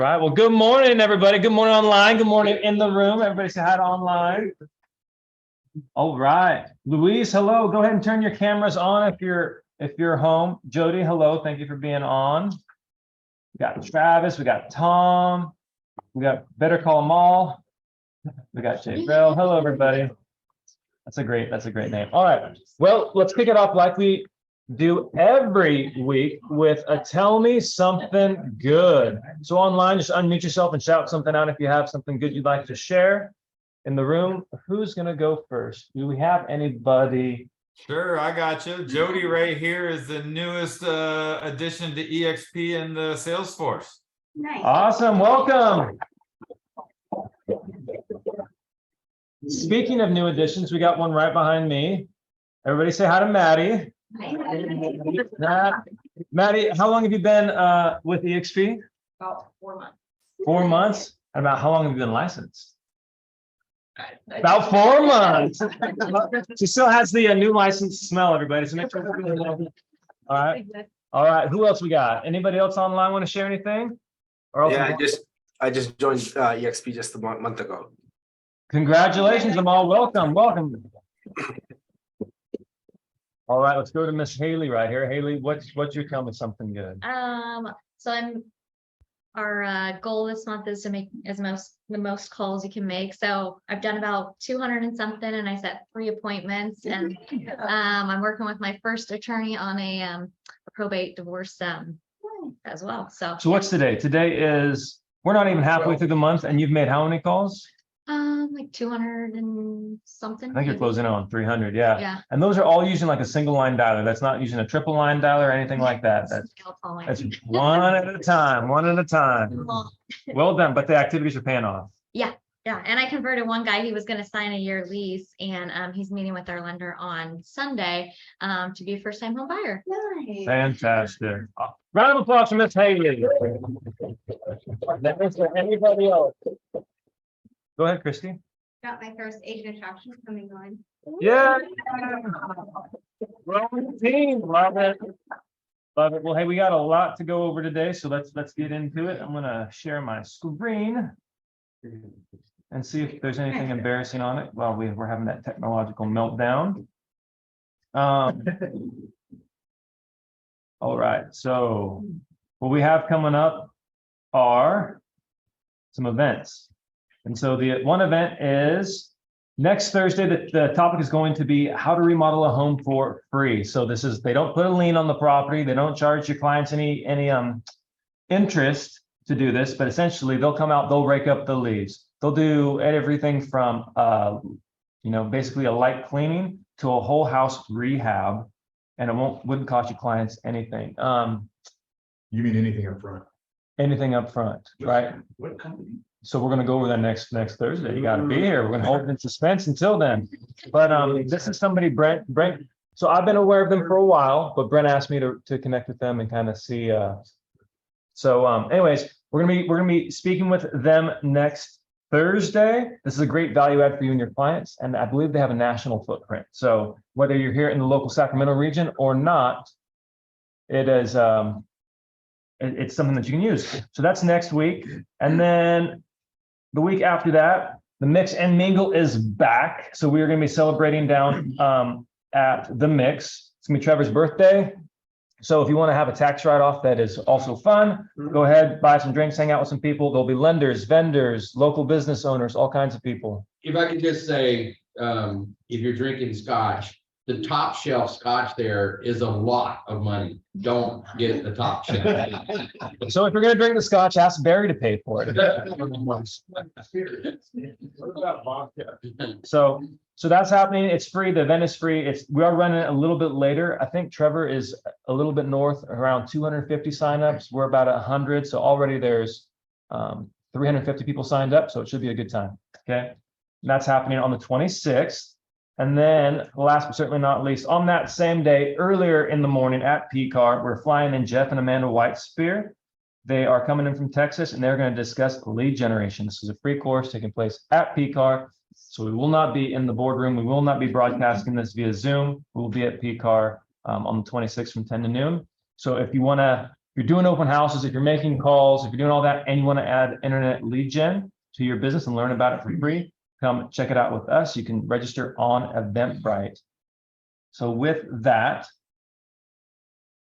Right. Well, good morning, everybody. Good morning online. Good morning in the room. Everybody say hi to online. All right. Louise, hello. Go ahead and turn your cameras on if you're home. Jody, hello. Thank you for being on. We got Travis, we got Tom, we got Better Call Them All. We got Jay Bell. Hello, everybody. That's a great name. All right. Well, let's kick it off like we do every week with a tell me something good. So online, just unmute yourself and shout something out if you have something good you'd like to share. In the room, who's going to go first? Do we have anybody? Sure, I got you. Jody right here is the newest addition to EXP and the Salesforce. Nice. Awesome. Welcome. Speaking of new additions, we got one right behind me. Everybody say hi to Maddie. Maddie, how long have you been with EXP? About 4 months. 4 months? And about how long have you been licensed? About 4 months. She still has the new license smell, everybody. So make sure. All right. All right. Who else we got? Anybody else online want to share anything? Or else Yeah, I just joined EXP just a month ago. Congratulations, Amal. Welcome. All right, let's go to Miss Haley right here. Haley, what's your tell me something good? So our goal this month is to make the most calls you can make. So I've done about 200 and something, and I set 3 appointments, and I'm working with my first attorney on a probate divorce as well. So what's today? Today is, we're not even halfway through the month, and you've made how many calls? like 200 and something. I think you're closing in on 300. Yeah. And those are all using like a single line dialer. That's not using a triple line dialer or anything like that. That's one at a time. Well done. But the activities are paying off. Yeah. And I converted one guy. He was going to sign a year lease, and he's meeting with our lender on Sunday to be a first-time home buyer. Nice. Fantastic. Round of applause for Miss Haley. Anybody else? Go ahead, Christy. Got my first agent attraction coming on. Yeah. Growing team. Love it. Well, hey, we got a lot to go over today, so let's get into it. I'm gonna share my screen and see if there's anything embarrassing on it while we're having that technological meltdown. All right. So what we have coming up are some events. And so the one event is next Thursday. The topic is going to be how to remodel a home for free. So this is, they don't put a lien on the property. They don't charge your clients any interest to do this, but essentially they'll come out, they'll rake up the leaves. They'll do everything from, basically a light cleaning to a whole house rehab, and it wouldn't cost your clients anything. You mean anything up front? Anything up front, right? What company? So we're going to go over that next Thursday. You got to be here. We're going to hold it in suspense until then. But this is somebody, Brent. So I've been aware of them for a while, but Brent asked me to connect with them and kind of see. Anyways, we're gonna be speaking with them next Thursday. This is a great value add for you and your clients, and I believe they have a national footprint. So whether you're here in the local Sacramento region or not, it is it's something that you can use. So that's next week, and then the week after that, the Mix and Mingle is back. So we are going to be celebrating down at the Mix. It's going to be Trevor's birthday. So if you want to have a tax write-off that is also fun, go ahead, buy some drinks, hang out with some people. There'll be lenders, vendors, local business owners, all kinds of people. If I could just say, if you're drinking scotch, the top shelf scotch there is a lot of money. Don't get the top shelf. So if you're going to drink the scotch, ask Barry to pay for it. So that's happening. It's free. The event is free. We are running it a little bit later. I think Trevor is a little bit north, around 250 signups. We're about 100. So already there's 350 people signed up. So it should be a good time. Okay. And that's happening on the 26th. And then last but certainly not least, on that same day, earlier in the morning at PCAR, we're flying in Jeff and Amanda Whitespear. They are coming in from Texas, and they're going to discuss lead generation. This is a free course taking place at PCAR. So we will not be in the boardroom. We will not be broadcasting this via Zoom. We'll be at PCAR on the 26th from 10 to noon. So if you're you're doing open houses, if you're making calls, if you're doing all that, and you want to add internet lead gen to your business and learn about it for free, come check it out with us. You can register on Eventbrite. So with that,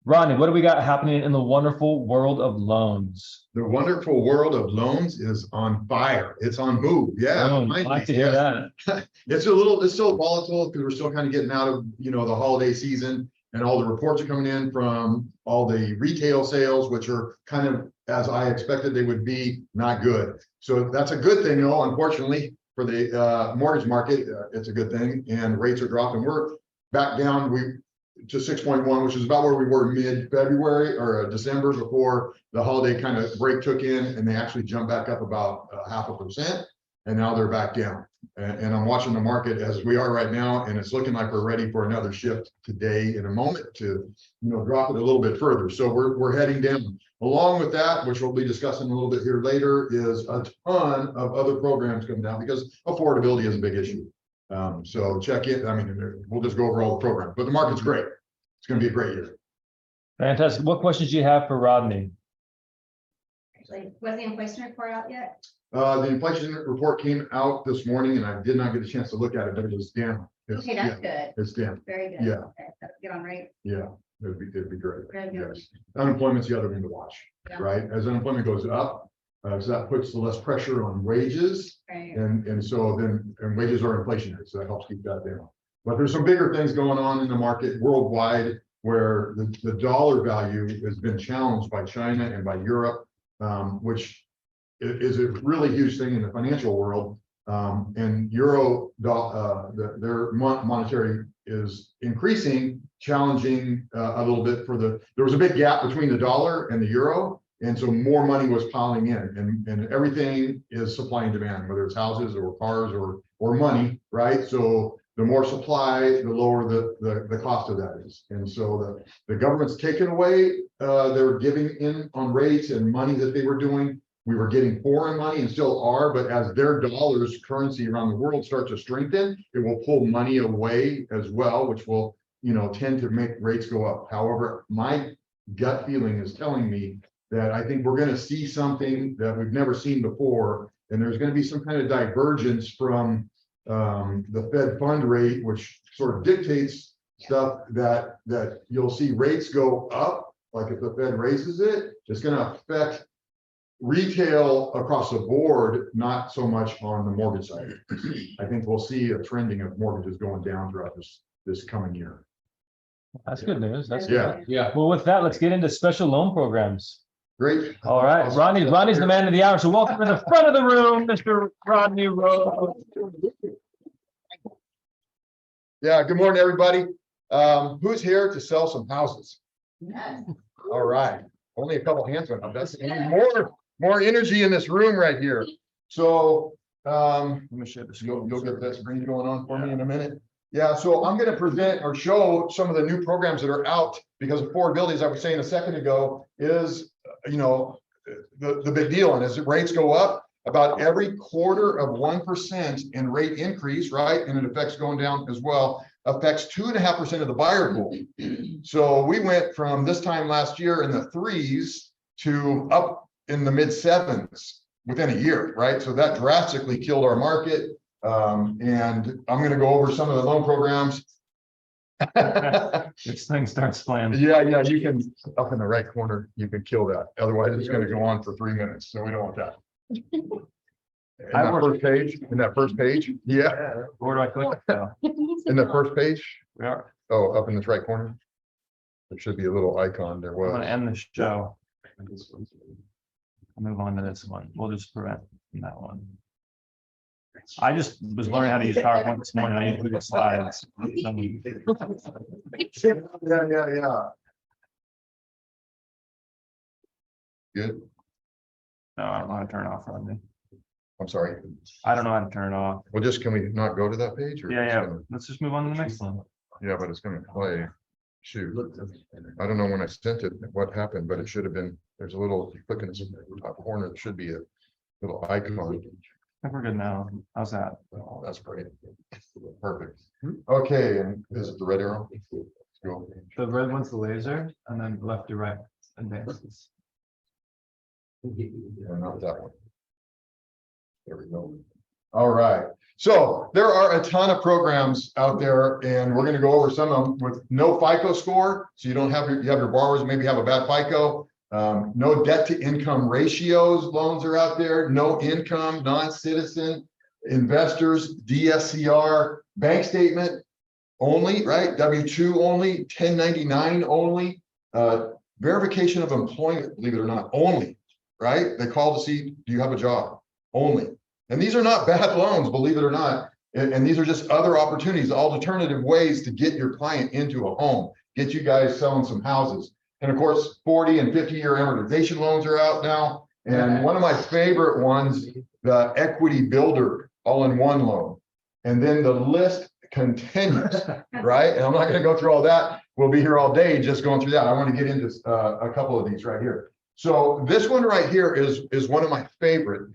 Rodney, what do we got happening in the wonderful world of loans? The wonderful world of loans is on fire. It's on move. Yeah. Boom, might like be, to hear yes. that. It's still volatile because we're still kind of getting out of, the holiday season, and all the reports are coming in from all the retail sales, which are kind of, as I expected they would be, not good. So that's a good thing, though. Unfortunately, for the mortgage market, it's a good thing, and rates are dropping. We're back down to 6.1, which is about where we were mid-February or December, before the holiday kind of break took in, and they actually jumped back up about 0.5%, and now they're back down. And I'm watching the market as we are right now, and it's looking like we're ready for another shift today in a moment to, drop it a little bit further. So we're heading down. Along with that, which we'll be discussing a little bit here later, is a ton of other programs coming down because affordability is a big issue. So check it. I mean, we'll just go over all the programs, but the market's great. It's going to be a great year. Fantastic. What questions do you have for Rodney? Actually, was the inflation report out yet? The inflation report came out this morning, and I did not get a chance to look at it, but it was down. Okay, that's good. It's down. Very good. Yeah. Okay, that's good on rate. Yeah, it'd be great. Very good. Yes. Unemployment's the other thing to watch, Yeah. right? As unemployment goes up, so that puts less pressure on wages, Right. and so then, and wages are inflationary, so that helps keep that down. But there's some bigger things going on in the market worldwide, where the dollar value has been challenged by China and by Europe, which is a really huge thing in the financial world. And their monetary is increasing, challenging a little bit there was a big gap between the dollar and the euro. And so more money was piling in, and everything is supply and demand, whether it's houses or cars or money, right? So the more supply, the lower the cost of that is. And so the government's taken away, they're giving in on rates and money that they were doing. We were getting foreign money and still are, but as their dollars, currency around the world, start to strengthen, it will pull money away as well, which will, tend to make rates go up. However, my gut feeling is telling me that I think we're going to see something that we've never seen before, and there's going to be some kind of divergence from the Fed fund rate, which sort of dictates stuff that you'll see rates go up. Like if the Fed raises it, it's going to affect retail across the board, not so much on the mortgage side. I think we'll see a trending of mortgages going down throughout this coming year. That's good news. That's Yeah. good. Yeah. Well, with that, let's get into special loan programs. Great. All right, Rodney's the man of the hour. So welcome to the front of the room, Mr. Rodney Rose. Yeah, good morning, everybody. Who's here to sell some houses? All right, only a couple hands went up. That's more energy in this room right here. So let me share this. You'll get this green going on for me in a minute. Yeah, so I'm going to present or show some of the new programs that are out, because affordability, as I was saying a second ago, is the big deal. And as rates go up, about every 1/4% in rate increase, right? And it affects going down as well, affects 2.5% of the buyer pool. So we went from this time last year in the 3s to up in the mid-7s within a year, right? So that drastically killed our market. And I'm going to go over some of the loan programs. This thing starts playing. Yeah, you can, up in the right corner, you can kill that. Otherwise, it's going to go on for 3 minutes. So we don't want that. In that first page, yeah, Where do I click? Oh, in the first page. we are. Oh, up in the right corner. There should be a little icon there. I'm gonna Was. end the show. I'll move on to this one. We'll just prevent that one. I just was learning how to use PowerPoint this morning. I need to do the slides. Yeah. Good. No, I don't know how to turn it off, Rodney. I'm sorry. I don't know how to turn it off. Well, can we not go to that page? Or Yeah. Let's just move on to the next one. Yeah, but it's going to play. Shoot. I don't know when I sent it, what happened, but it should have been, there's a little, if you click in the top corner, there should be a little icon. I think we're good now. How's that? Oh, that's great. Perfect. Okay, and is it the red arrow? Let's go. The red one's the laser, and then left to right. advances. Not that one. There we go. All right. So there are a ton of programs out there, and we're going to go over some of them with no FICO score. So you don't have you have your borrowers maybe have a bad FICO. No debt to income ratios loans are out there. No income, non-citizen, investors, DSCR, bank statement only, right? W-2 only, 1099 only, verification of employment, believe it or not, only, right? They call to see, do you have a job? Only. And these are not bad loans, believe it or not. And these are just other opportunities, alternative ways to get your client into a home, get you guys selling some houses. And of course, 40 and 50-year amortization loans are out now. And one of my favorite ones, the equity builder all-in-one loan. And then the list continues, right? And I'm not going to go through all that. We'll be here all day just going through that. I want to get into a couple of these right here. So this one right here is one of my favorite.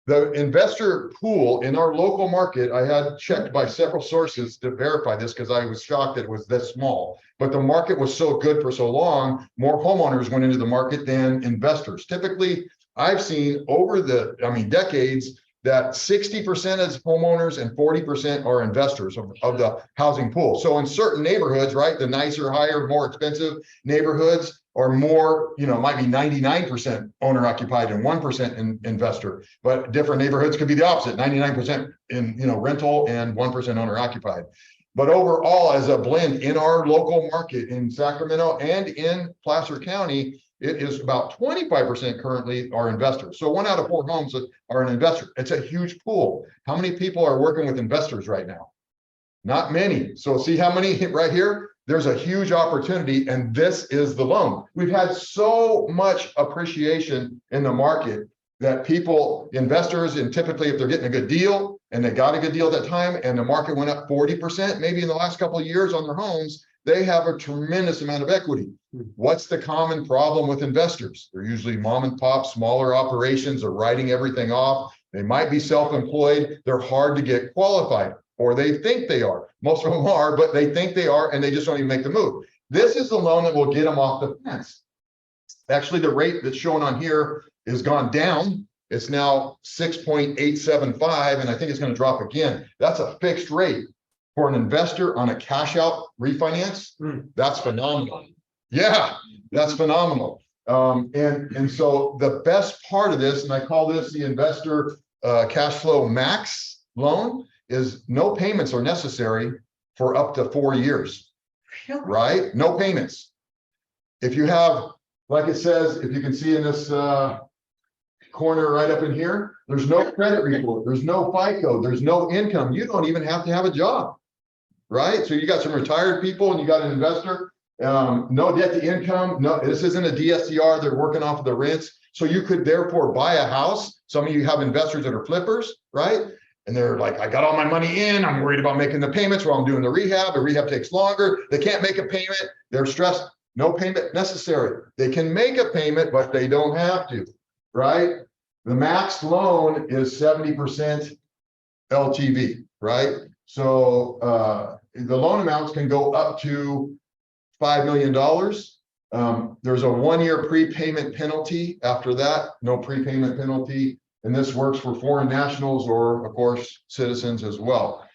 The investor pool in our local market, I had checked by several sources to verify this because I was shocked that it was this small. But the market was so good for so long, more homeowners went into the market than investors. Typically, I've seen over the, decades, that 60% is homeowners and 40% are investors of the housing pool. So in certain neighborhoods, right, the nicer, higher, more expensive neighborhoods are more, might be 99% owner occupied and 1% investor, but different neighborhoods could be the opposite, 99% in, rental and 1% owner occupied. But overall, as a blend in our local market in Sacramento and in Placer County, it is about 25% currently are investors. So 1 out of 4 homes are an investor. It's a huge pool. How many people are working with investors right now? Not many. So see how many right here? There's a huge opportunity, and this is the loan. We've had so much appreciation in the market that people, investors, and typically if they're getting a good deal and they got a good deal at that time and the market went up 40% maybe in the last couple of years on their homes, they have a tremendous amount of equity. What's the common problem with investors? They're usually mom and pop, smaller operations, are writing everything off. They might be self-employed. They're hard to get qualified, or they think they are. Most of them are, but they think they are, and they just don't even make the move. This is the loan that will get them off the fence. Actually, the rate that's shown on here has gone down. It's now 6.875, and I think it's going to drop again. That's a fixed rate. For an investor on a cash out refinance, that's phenomenal. Yeah, that's phenomenal. And so the best part of this, and I call this the investor cash flow max loan, is no payments are necessary for up to 4 years, right? No payments. If you have, like it says, if you can see in this corner right up in here, there's no credit report, there's no FICO, there's no income. You don't even have to have a job. Right? So you got some retired people and you got an investor, no debt to income. No, this isn't a DSCR. They're working off of the rents. So you could therefore buy a house. Some of you have investors that are flippers, right? And they're like, I got all my money in. I'm worried about making the payments while I'm doing the rehab. The rehab takes longer. They can't make a payment. They're stressed. No payment necessary. They can make a payment, but they don't have to, right? The max loan is 70% LTV, right? So the loan amounts can go up to $5 million. There's a 1-year prepayment penalty. After that, no prepayment penalty. And this works for foreign nationals or, of course, citizens as well.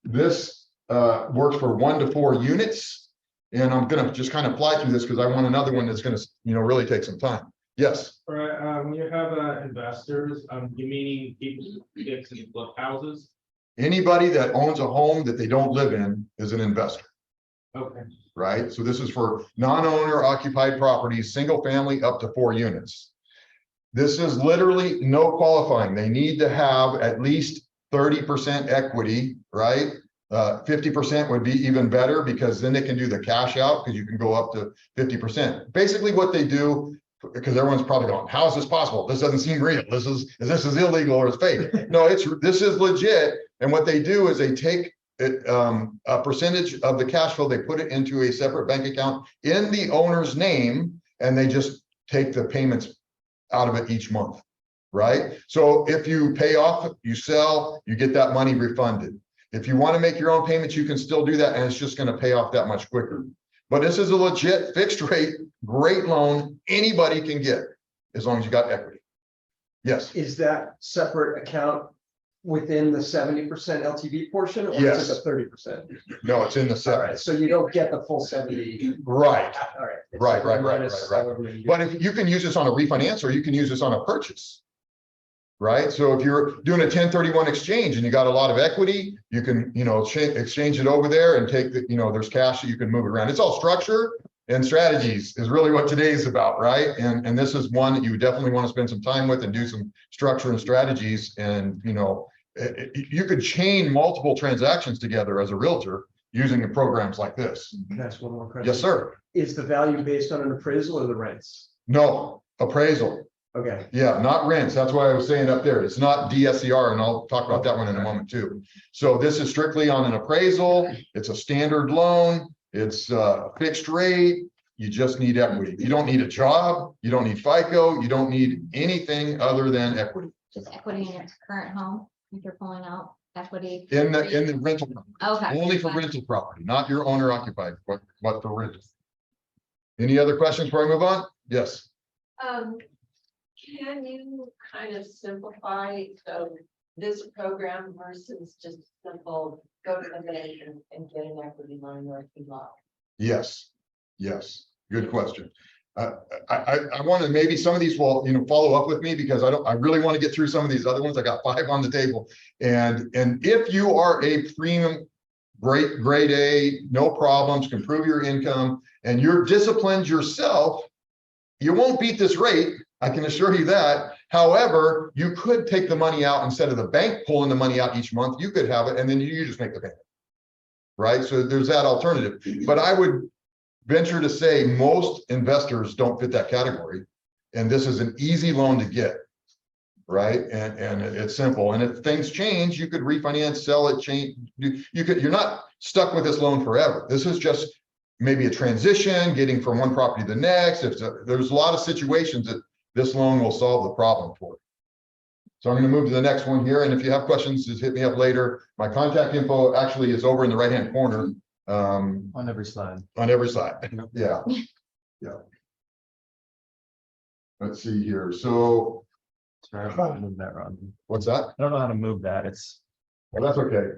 This works for 1 to 4 units. And I'm going to just kind of fly through this because I want another one that's going to, really take some time. Yes. All right. When you have investors, you meaning people who get to flip houses? Anybody that owns a home that they don't live in is an investor. Okay. Right? So this is for non-owner occupied properties, single family up to 4 units. This is literally no qualifying. They need to have at least 30% equity, right? 50% would be even better because then they can do the cash out because you can go up to 50%. Basically what they do, because everyone's probably going, how is this possible? This doesn't seem real. This is illegal or it's fake. No, this is legit. And what they do is they take a percentage of the cash flow, they put it into a separate bank account in the owner's name, and they just take the payments out of it each month, right? So if you pay off, you sell, you get that money refunded. If you want to make your own payments, you can still do that, and it's just going to pay off that much quicker. But this is a legit fixed rate, great loan anybody can get as long as you got equity. Yes, Is that separate account within the 70% LTV portion, or is Yes. it the 30%? no, it's in the All seven. right, so you don't get the full 70. Right. All right. It's Right, right, right, minus right, right. however many But if you can use this on a refinance or you can use this on a purchase. Right? So if you're doing a 1031 exchange and you got a lot of equity, you can, exchange it over there and take the, there's cash that you can move it around. It's all structure and strategies is really what today's about, right? And this is one that you definitely want to spend some time with and do some structure and strategies. And, you could chain multiple transactions together as a realtor using the programs like this. Can I ask one more question? Yes, sir. Is the value based on an appraisal or the rents? No, appraisal. Okay, Yeah, not rents. That's why I was saying up there. It's not DSCR, and I'll talk about that one in a moment too. So this is strictly on an appraisal. It's a standard loan. It's fixed rate. You just need equity. You don't need a job. You don't need FICO. You don't need anything other than equity Just equity in your current home, if you're pulling out equity. in the rental. Okay. Only for rental property, not your owner occupied, but for rental. Any other questions before I move on? Yes. Can you kind of simplify this program versus just simple go to the bank and get an equity line or a HELOC? Yes. Yes. Good question. I want to maybe some of these will, follow up with me because I really want to get through some of these other ones. I got 5 on the table. And if you are a premium grade A, no problems, can prove your income, and you're disciplined yourself, you won't beat this rate. I can assure you that. However, you could take the money out instead of the bank pulling the money out each month. You could have it, and then you just make the payment. Right? So there's that alternative. But I would venture to say most investors don't fit that category. And this is an easy loan to get. Right? And it's simple. And if things change, you could refinance, sell it, change. You're not stuck with this loan forever. This is just maybe a transition, getting from one property to the next. There's a lot of situations that this loan will solve the problem for you. So I'm going to move to the next one here. And if you have questions, just hit me up later. My contact info actually is over in the right-hand corner. On every slide. On every side. Yeah. Yeah. Let's see here. So Sorry, I don't know how to move that, Ron. what's that? I don't know how to move that. It's Well, that's okay.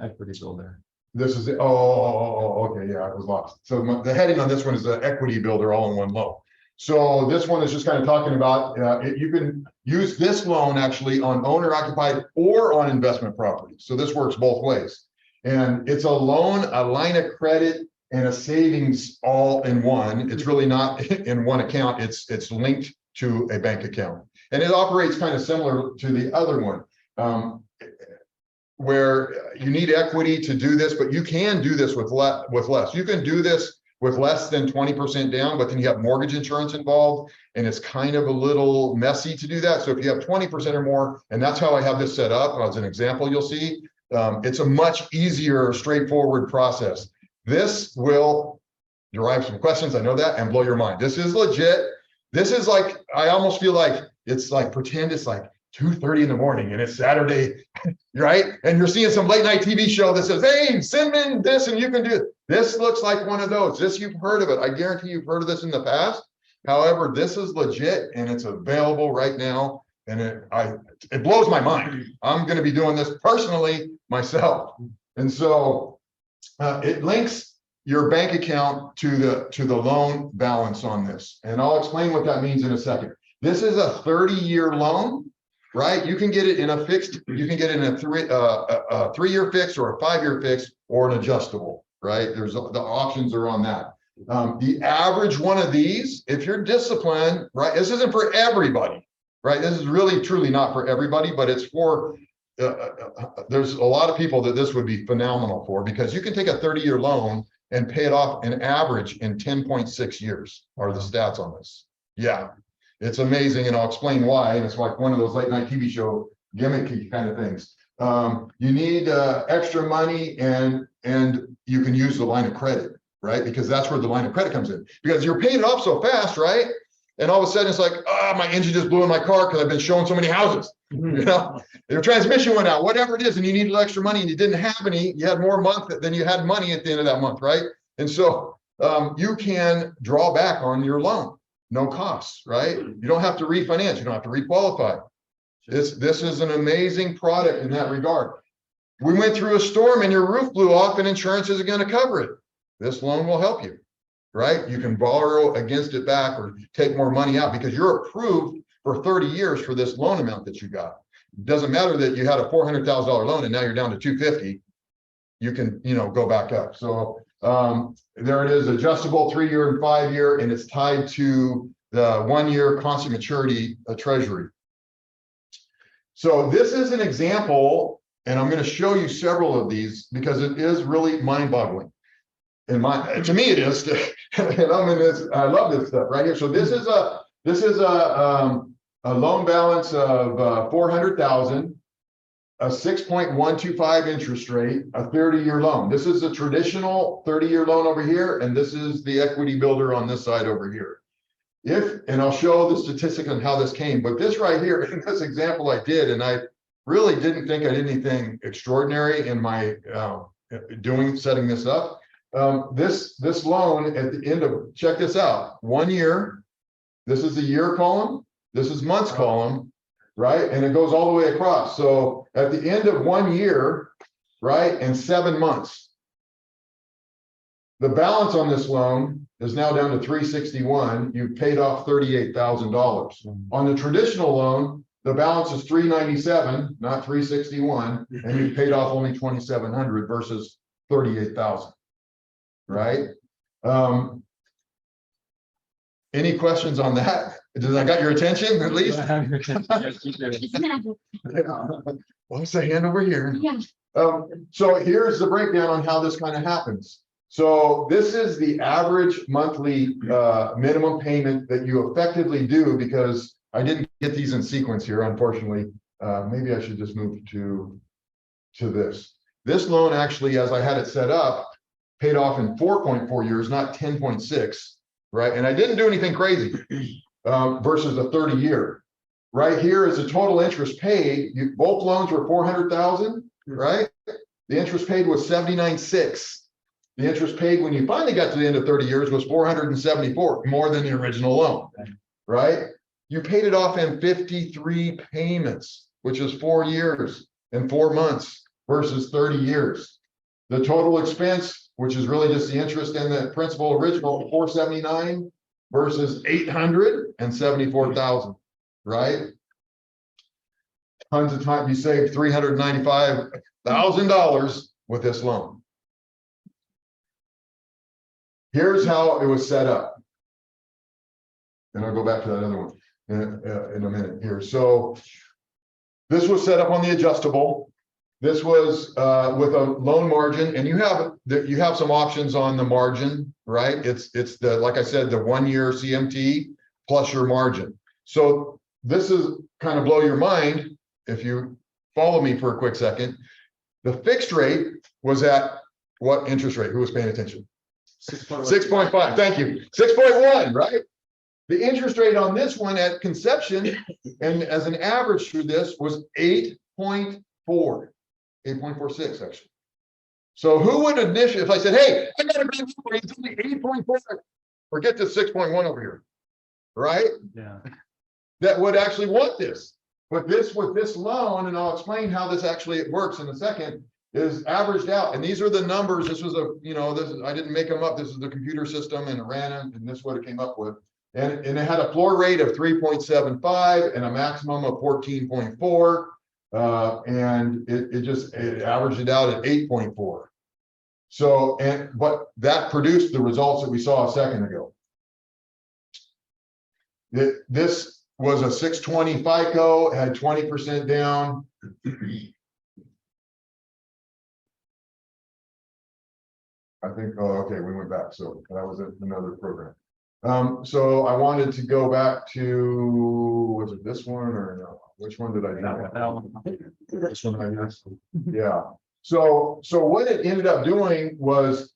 equity builder. This is, okay, yeah, I was lost. So the heading on this one is the equity builder all in one loan. So this one is just kind of talking about, you can use this loan actually on owner occupied or on investment property. So this works both ways. And it's a loan, a line of credit, and a savings all in one. It's really not in one account. It's linked to a bank account. And it operates kind of similar to the other one. Where you need equity to do this, but you can do this with less. You can do this with less than 20% down, but then you have mortgage insurance involved, and it's kind of a little messy to do that. So if you have 20% or more, and that's how I have this set up as an example, you'll see, it's a much easier, straightforward process. This will derive some questions, I know that, and blow your mind. This is legit. This is like, I almost feel like it's like, pretend it's like 2:30 in the morning and it's Saturday, right? And you're seeing some late night TV show that says, hey, send in this and you can do it. This looks like one of those. This, you've heard of it. I guarantee you've heard of this in the past. However, this is legit and it's available right now. And it blows my mind. I'm going to be doing this personally myself. And so it links your bank account to the loan balance on this. And I'll explain what that means in a second. This is a 30-year loan. Right? You can get it in a fixed, you can get it in a 3-year fix or a 5-year fix or an adjustable, right? The options are on that. The average one of these, if you're disciplined, right? This isn't for everybody, right? This is really truly not for everybody, but it's for, there's a lot of people that this would be phenomenal for, because you can take a 30-year loan and pay it off an average in 10.6 years are the stats on this. Yeah. It's amazing, and I'll explain why. And it's like one of those late night TV show gimmicky kind of things. You need extra money, and you can use the line of credit, right? Because that's where the line of credit comes in. Because you're paying it off so fast, right? And all of a sudden it's like, my engine just blew in my car because I've been showing so many houses. You know, your transmission went out, whatever it is, and you needed extra money and you didn't have any. You had more month than you had money at the end of that month, right? And so you can draw back on your loan, no costs, right? You don't have to refinance, you don't have to requalify. This is an amazing product in that regard. We went through a storm and your roof blew off and insurance isn't going to cover it. This loan will help you, right? You can borrow against it back or take more money out because you're approved for 30 years for this loan amount that you got. It doesn't matter that you had a $400,000 loan and now you're down to 250. You can, go back up. So there it is, adjustable 3-year and 5-year, and it's tied to the 1-year constant maturity treasury. So this is an example, and I'm going to show you several of these because it is really mind-boggling. To me it is, and I'm in this, I love this stuff right here. So this is a loan balance of 400,000, a 6.125 interest rate, a 30-year loan. This is a traditional 30-year loan over here, and this is the equity builder on this side over here. And I'll show the statistic on how this came, but this right here, in this example I did, and I really didn't think I did anything extraordinary in my setting this up. This loan at the end of, check this out, 1 year, this is the year column, this is months column, right? And it goes all the way across. So at the end of 1 year, right, and 7 months, the balance on this loan is now down to 361. You've paid off $38,000. On the traditional loan, the balance is 397, not 361, and you've paid off only 2,700 versus 38,000. Right? Any questions on that? Did I got your attention at least? What's the hand over here? Yeah. So here's the breakdown on how this kind of happens. So this is the average monthly minimum payment that you effectively do, because I didn't get these in sequence here, unfortunately. Maybe I should just move to this. This loan actually, as I had it set up, paid off in 4.4 years, not 10.6, right? And I didn't do anything crazy versus a 30-year. Right here is the total interest paid. Both loans were 400,000, right? The interest paid was 79.6. The interest paid when you finally got to the end of 30 years was 474, more than the original loan, right? You paid it off in 53 payments, which is 4 years and 4 months versus 30 years. The total expense, which is really just the interest and the principal original, 479 versus 874,000, right? Tons of time. You saved $395,000 with this loan. Here's how it was set up. And I'll go back to that other one in a minute here. So this was set up on the adjustable. This was with a loan margin, and you have some options on the margin, right? It's the, like I said, the 1 year CMT plus your margin. So this is kind of blow your mind if you follow me for a quick second. The fixed rate was at what interest rate? Who was paying attention? 6.5. Thank you. 6.1, right? The interest rate on this one at conception and as an average through this was 8.4, 8.46 actually. So who would initially, if I said, hey, I got a great number, it's only 8.4, forget the 6.1 over here, right? Yeah. That would actually want this. But this with this loan, and I'll explain how this actually works in a second, is averaged out. And these are the numbers. This was I didn't make them up. This is the computer system, and it ran it, and this is what it came up with. And it had a floor rate of 3.75 and a maximum of 14.4. And it averaged it out at 8.4. So, but that produced the results that we saw a second ago. This was a 620 FICO, had 20% down. I think, okay, we went back. So that was another program. So I wanted to go back to, was it this one or no? Which one did I do? That one. This one, I guess. Yeah. So what it ended up doing was,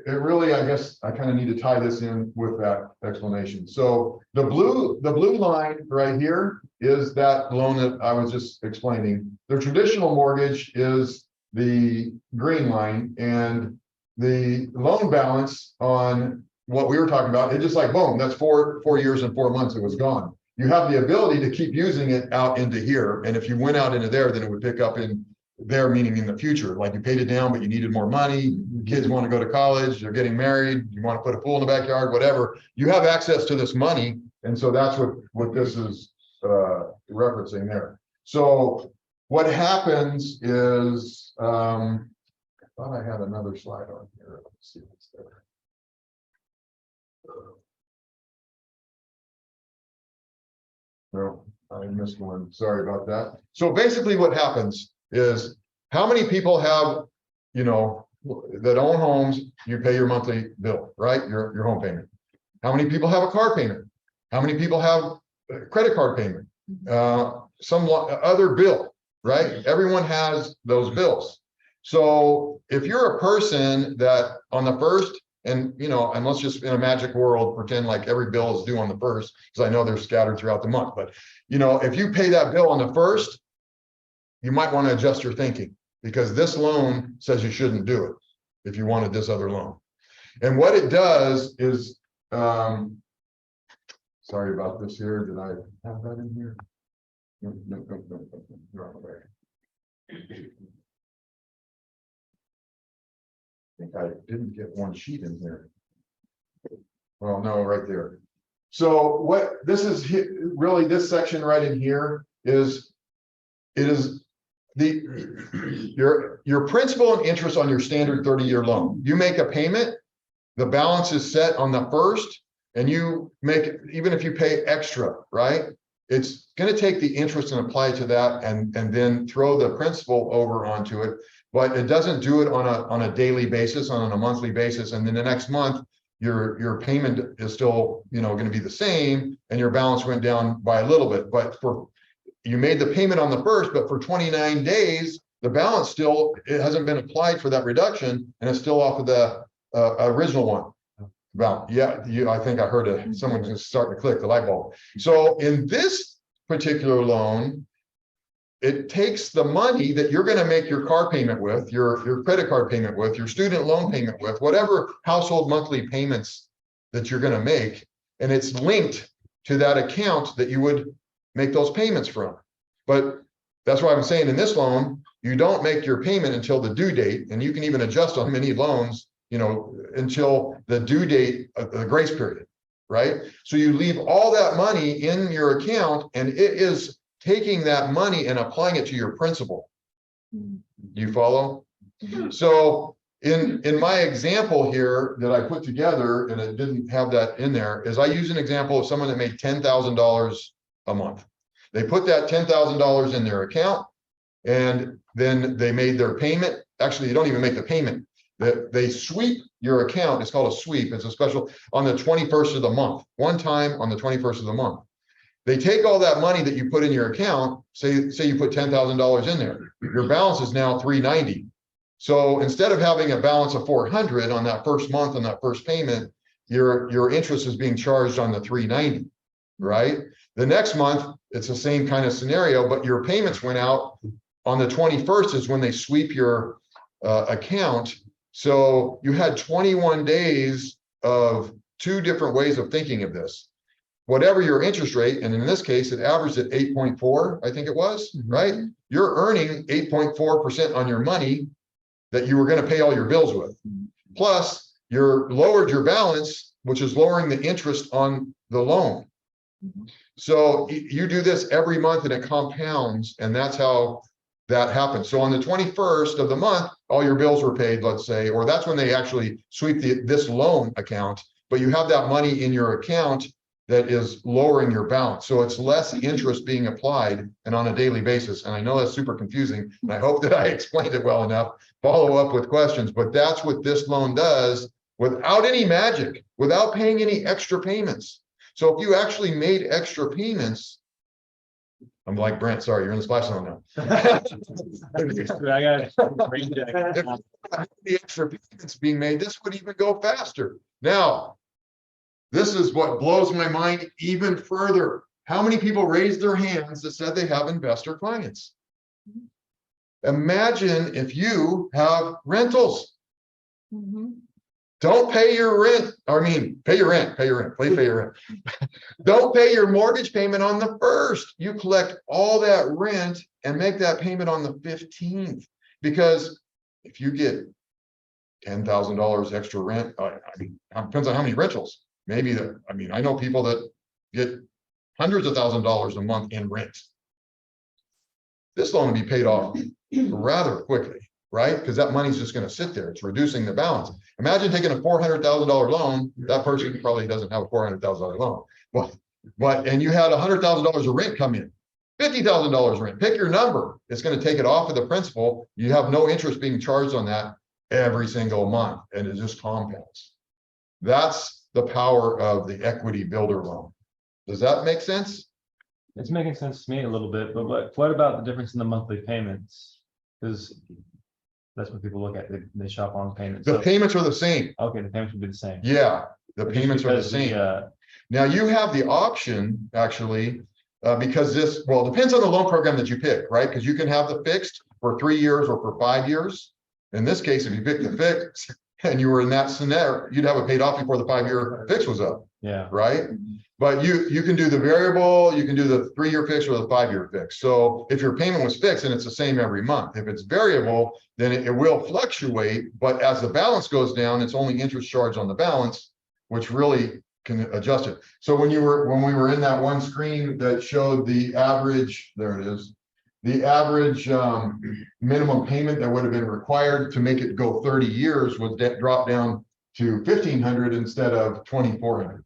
it really, I guess I kind of need to tie this in with that explanation. So the blue line right here is that loan that I was just explaining. The traditional mortgage is the green line, and the loan balance on what we were talking about, it just like, boom, that's 4 years and 4 months, it was gone. You have the ability to keep using it out into here. And if you went out into there, then it would pick up in there, meaning in the future, like you paid it down, but you needed more money. Kids want to go to college, they're getting married, you want to put a pool in the backyard, whatever. You have access to this money. And so that's what this is referencing there. So what happens is, I thought I had another slide on here. Let's see what's there. No, I missed one. Sorry about that. So basically what happens is how many people have, you know, that own homes, you pay your monthly bill, right? Your home payment. How many people have a car payment? How many people have a credit card payment? Some other bill, right? Everyone has those bills. So if you're a person that on the first, and you know, and let's just in a magic world pretend like every bill is due on the first, because I know they're scattered throughout the month. But you know, if you pay that bill on the first, you might want to adjust your thinking, because this loan says you shouldn't do it if you wanted this other loan. And what it does is, sorry about this here. Did I have that in here? No. Wrong way. I think I didn't get one sheet in here. Well, no, right there. So what this is really, this section right in here is, it is your principal and interest on your standard 30-year loan. You make a payment, the balance is set on the first, and you make, even if you pay extra, right? It's going to take the interest and apply it to that, and then throw the principal over onto it. But it doesn't do it on a daily basis, on a monthly basis. And then the next month, your payment is still, you know, going to be the same, and your balance went down by a little bit. But you made the payment on the first, but for 29 days, the balance still, it hasn't been applied for that reduction, and it's still off of the original one. About, yeah, I think I heard someone's just starting to click the light bulb. So in this particular loan, it takes the money that you're going to make your car payment with, your credit card payment with, your student loan payment with, whatever household monthly payments that you're going to make, and it's linked to that account that you would make those payments from. But that's why I'm saying in this loan, you don't make your payment until the due date, and you can even adjust on many loans, you know, until the due date of the grace period, right? So you leave all that money in your account, and it is taking that money and applying it to your principal. Do you follow? So in my example here that I put together, and it didn't have that in there, is I use an example of someone that made $10,000 a month. They put that $10,000 in their account, and then they made their payment. Actually, you don't even make the payment. They sweep your account. It's called a sweep. It's a special on the 21st of the month, one time on the 21st of the month. They take all that money that you put in your account, say you put $10,000 in there, your balance is now $390. So instead of having a balance of $400 on that first month, on that first payment, your interest is being charged on the $390, right? The next month, it's the same kind of scenario, but your payments went out on the 21st is when they sweep your account. So you had 21 days of two different ways of thinking of this. Whatever your interest rate, and in this case, it averaged at 8.4, I think it was, right? You're earning 8.4% on your money that you were going to pay all your bills with. Plus, you're lowered your balance, which is lowering the interest on the loan. So you do this every month and it compounds, and that's how that happens. So on the 21st of the month, all your bills were paid, let's say, or that's when they actually sweep this loan account, but you have that money in your account that is lowering your balance. So it's less interest being applied and on a daily basis. And I know that's super confusing, and I hope that I explained it well enough. Follow up with questions, but that's what this loan does without any magic, without paying any extra payments. So if you actually made extra payments, I'm like, Brent, sorry, you're in the splash zone now. The extra payments being made, this would even go faster. Now, this is what blows my mind even further. How many people raised their hands that said they have investor clients? Imagine if you have rentals. Mhm. Don't pay your rent. Pay your rent, please pay your rent. Don't pay your mortgage payment on the 1st. You collect all that rent and make that payment on the 15th. Because if you get $10,000 extra rent, it depends on how many rentals. Maybe I know people that get hundreds of $1,000s a month in rent. This loan will be paid off rather quickly, right? Because that money's just going to sit there. It's reducing the balance. Imagine taking a $400,000 loan. That person probably doesn't have a $400,000 loan, and you had $100,000 of rent come in, $50,000 rent. Pick your number. It's going to take it off of the principal. You have no interest being charged on that every single month, and it just compounds. That's the power of the equity builder loan. Does that make sense? It's making sense to me a little bit, but what about the difference in the monthly payments? Because that's what people look at. They shop on payments. The payments are the same. Okay, the payments would be the same. Yeah, the payments are the Because same. Now you have the option, actually, because it depends on the loan program that you pick, right? Because you can have the fixed for 3 years or for 5 years. In this case, if you pick the fixed and you were in that scenario, you'd have it paid off before the 5-year fix was up. Yeah. Right? But you can do the variable, you can do the 3-year fix or the 5-year fix. So if your payment was fixed and it's the same every month, if it's variable, then it will fluctuate. But as the balance goes down, it's only interest charged on the balance, which really can adjust it. So when we were in that one screen that showed the average, there it is, the average minimum payment that would have been required to make it go 30 years was dropped down to $1,500 instead of $2,400.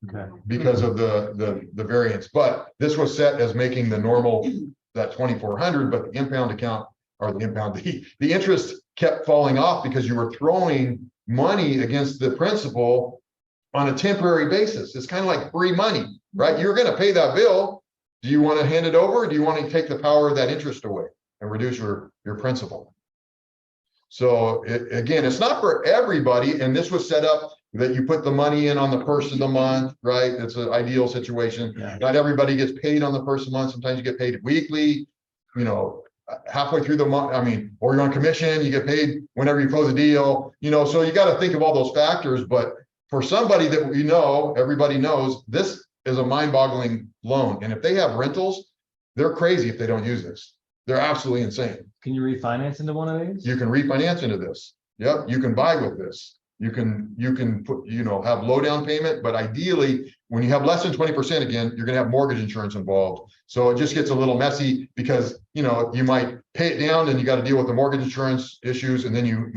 Okay. Because of the variance, but this was set as making the normal that 2,400, but the impound account or the interest kept falling off because you were throwing money against the principal on a temporary basis. It's kind of like free money, right? You're going to pay that bill. Do you want to hand it over? Or do you want to take the power of that interest away and reduce your principal? So again, it's not for everybody, and this was set up that you put the money in on the first of the month, right? It's an ideal situation. Yeah. Not everybody gets paid on the first of the month. Sometimes you get paid weekly, halfway through the month. Or you're on commission, you get paid whenever you close a deal, so you got to think of all those factors. But for somebody that everybody knows, this is a mind-boggling loan. And if they have rentals, they're crazy if they don't use this. They're absolutely insane. Can you refinance into one of these? You can refinance into this. Yep, you can buy with this. You can put, have low down payment, but ideally, when you have less than 20%, again, you're gonna have mortgage insurance involved. So it just gets a little messy because, you might pay it down and you got to deal with the mortgage insurance issues. And then you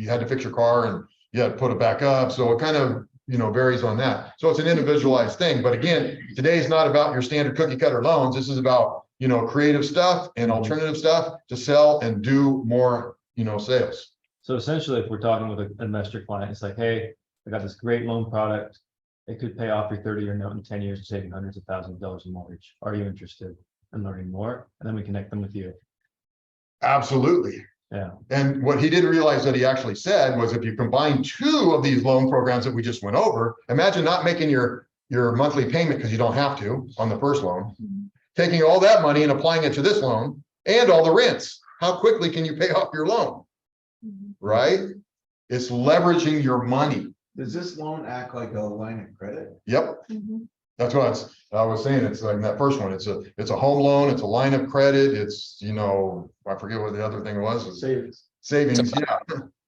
had to fix your car and you had to put it back up. So it kind of, varies on that. So it's an individualized thing. But again, today is not about your standard cookie cutter loans. This is about, creative stuff and alternative stuff to sell and do more, sales. So essentially, if we're talking with an investor client, it's like, hey, I got this great loan product. It could pay off your 30-year note in 10 years, saving hundreds of thousands of dollars in mortgage. Are you interested in learning more? And then we connect them with you. Absolutely. Yeah. And what he didn't realize that he actually said was if you combine 2 of these loan programs that we just went over, imagine not making your monthly payment because you don't have to on the first loan, taking all that money and applying it to this loan and all the rents. How quickly can you pay off your loan? Right? It's leveraging your money. Does this loan act like a line of credit? Yep. That's what I was saying. It's like that first one. It's a home loan. It's a line of credit. It's, I forget what the other thing was. Savings. Yeah.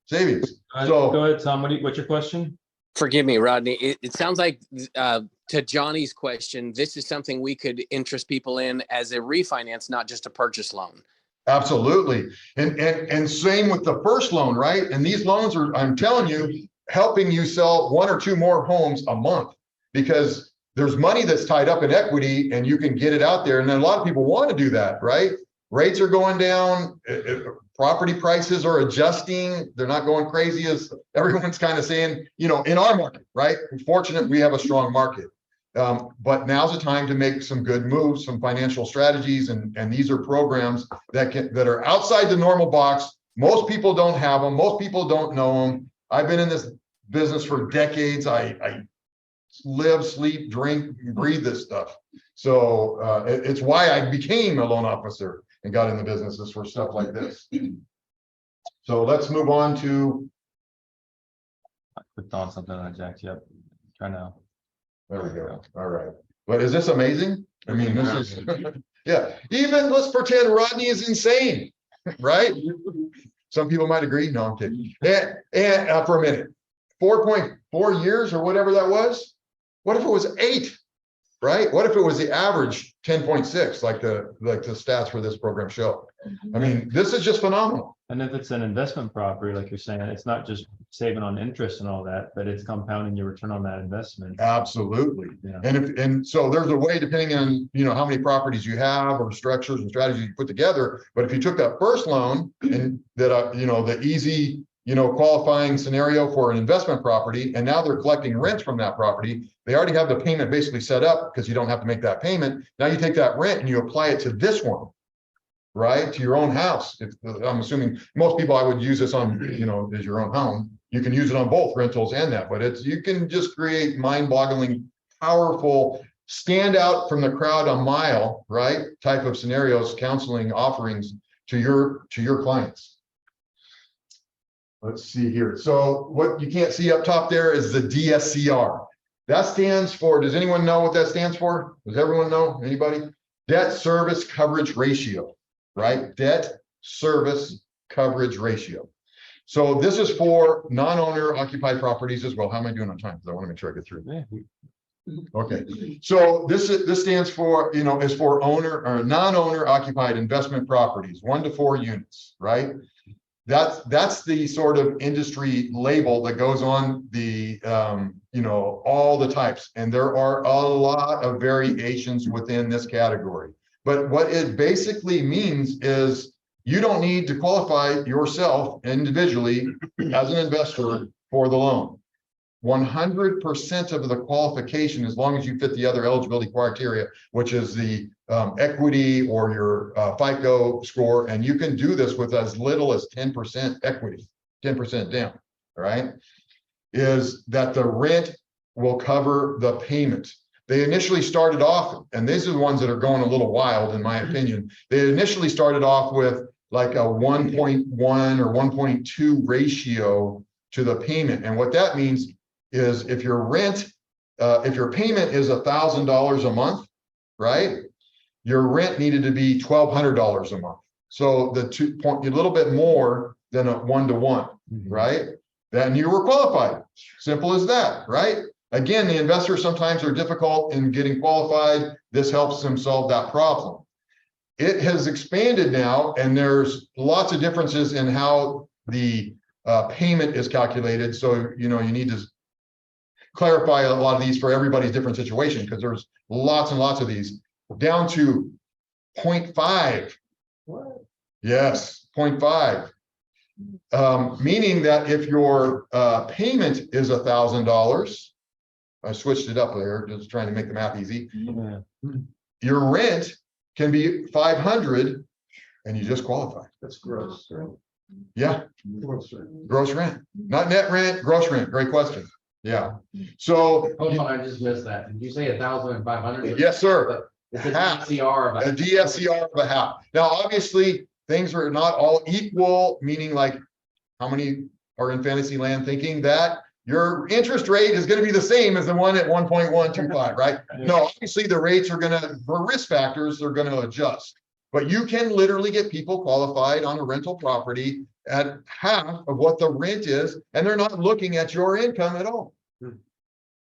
Savings. So go ahead, Tom. What's your question? Forgive me, Rodney. It sounds like to Johnny's question, this is something we could interest people in as a refinance, not just a purchase loan. Absolutely. And same with the first loan, right? And these loans are, I'm telling you, helping you sell 1 or 2 more homes a month because there's money that's tied up in equity and you can get it out there. And then a lot of people want to do that, right? Rates are going down. Property prices are adjusting. They're not going crazy as everyone's kind of saying, in our market, right? We're fortunate we have a strong market. But now's the time to make some good moves, some financial strategies. And these are programs that are outside the normal box. Most people don't have them. Most people don't know them. I've been in this business for decades. I live, sleep, drink, breathe this stuff. So it's why I became a loan officer and got in the businesses for stuff like this. So let's move on to, I clicked on something and I jacked you up. Try now. there we go. All right. But is this amazing? I mean, this is, yeah, even let's pretend Rodney is insane, right? Some people might agree. No, I'm kidding. And for a minute, 4.4 years or whatever that was. What if it was 8? Right? What if it was the average 10.6, like the stats for this program show? I mean, this is just phenomenal. And if it's an investment property, like you're saying, it's not just saving on interest and all that, but it's compounding your return on that investment. Absolutely. Yeah. And so there's a way, depending on, how many properties you have or structures and strategies you put together. But if you took that first loan and that, the easy, qualifying scenario for an investment property, and now they're collecting rents from that property, they already have the payment basically set up because you don't have to make that payment. Now you take that rent and you apply it to this one, right? To your own house. I'm assuming most people, I would use this on, as your own home. You can use it on both rentals and that, but you can just create mind-boggling, powerful, stand out from the crowd a mile, right? Type of scenarios, counseling offerings to your clients. Let's see here. So what you can't see up top there is the DSCR. That stands for, does anyone know what that stands for? Does everyone know? Anybody? Debt service coverage ratio, right? Debt service coverage ratio. So this is for non-owner occupied properties as well. How am I doing on time? Because I want to make sure I get through. Okay. So this stands for, is for owner or non-owner occupied investment properties, 1 to 4 units, right? That's the sort of industry label that goes on the, all the types. And there are a lot of variations within this category. But what it basically means is you don't need to qualify yourself individually as an investor for the loan. 100% of the qualification, as long as you fit the other eligibility criteria, which is the equity or your FICO score, and you can do this with as little as 10% equity, 10% down, all right, is that the rent will cover the payment. They initially started off, and these are the ones that are going a little wild, in my opinion. They initially started off with like a 1.1 or 1.2 ratio to the payment. And what that means is if your rent, if your payment is $1,000 a month, right? Your rent needed to be $1,200 a month. So the 2 point, a little bit more than a 1-to-1, right? Then you were qualified. Simple as that, right? Again, the investors sometimes are difficult in getting qualified. This helps them solve that problem. It has expanded now, and there's lots of differences in how the payment is calculated. So, you need to clarify a lot of these for everybody's different situation, because there's lots and lots of these down to 0.5. What? Yes, 0.5. Meaning that if your payment is $1,000, I switched it up there, just trying to make the math easy. Yeah. Your rent can be 500 and you just qualify. That's gross, right? Yeah. Gross rent. Gross rent, not net rent, gross rent. Great question. Yeah. So Hold on, I just missed that. Did you say 1,500? yes, sir. It's a DSCR of a DSCR of a half. Now, obviously, things are not all equal, meaning like how many are in fantasy land thinking that your interest rate is going to be the same as the one at 1.125, right? No, obviously the rates are going to, for risk factors, they're going to adjust. But you can literally get people qualified on a rental property at half of what the rent is, and they're not looking at your income at all.